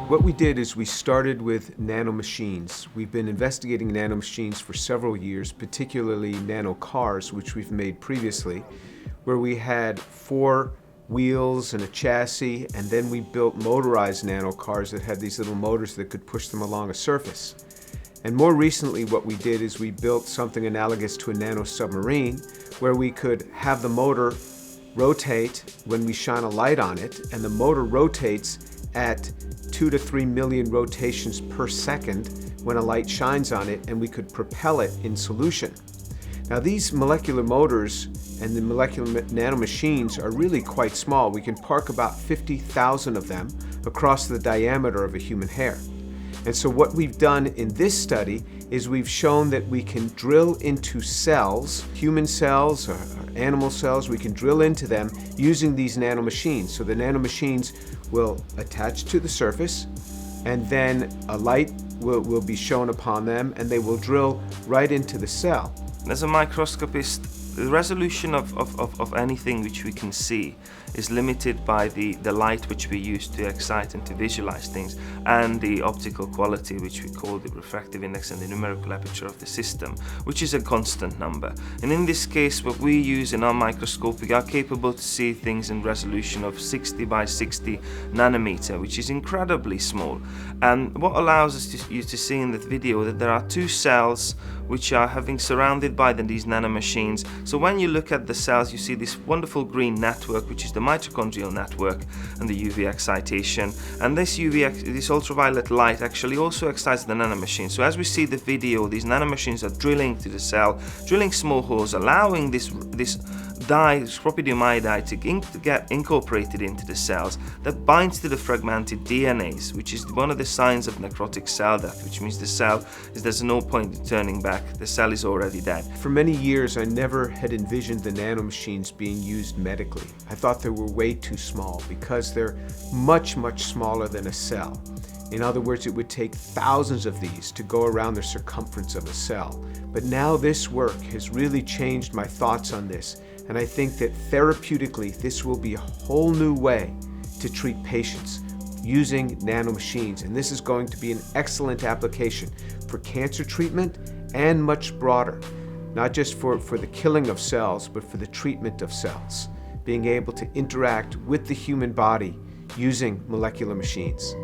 What we did is we started with nanomachines. We've been investigating nanomachines for several years, particularly nano cars, which we've made previously, where we had 4 wheels and a chassis, and then we built motorized nano cars that had these little motors that could push them along a surface. And more recently, what we did is we built something analogous to a nano submarine, where we could have the motor rotate when we shine a light on it, and the motor rotates at 2 to 3 million rotations per second when a light shines on it, and we could propel it in solution. Now, these molecular motors and the molecular nanomachines are really quite small. We can park about 50,000 of them across the diameter of a human hair. And so what we've done in this study is we've shown that we can drill into cells, human cells or animal cells, we can drill into them using these nanomachines. So the nanomachines will attach to the surface, and then a light will be shown upon them, and they will drill right into the cell. As a microscopist, the resolution of anything which we can see is limited by the light which we use to excite and to visualize things, and the optical quality, which we call the refractive index and the numerical aperture of the system, which is a constant number. And in this case, what we use in our microscope, we are capable to see things in resolution of 60 by 60 nanometer, which is incredibly small. And what allows us you to see in the video that there are 2 cells which are having surrounded by these nanomachines. So when you look at the cells, you see this wonderful green network, which is the mitochondrial network, and the UV excitation. And this ultraviolet light actually also excites the nanomachine. So as we see the video, these nanomachines are drilling to the cell, drilling small holes, allowing this propidium iodide to get incorporated into the cells, that binds to the fragmented DNAs, which is one of the signs of necrotic cell death, which means there's no point in turning back. The cell is already dead. For many years, I never had envisioned the nanomachines being used medically. I thought they were way too small because they're much, much smaller than a cell. In other words, it would take thousands of these to go around the circumference of a cell. But now this work has really changed my thoughts on this, and I think that therapeutically this will be a whole new way to treat patients using nanomachines, and this is going to be an excellent application for cancer treatment and much broader, not just for the killing of cells, but for the treatment of cells, being able to interact with the human body using molecular machines.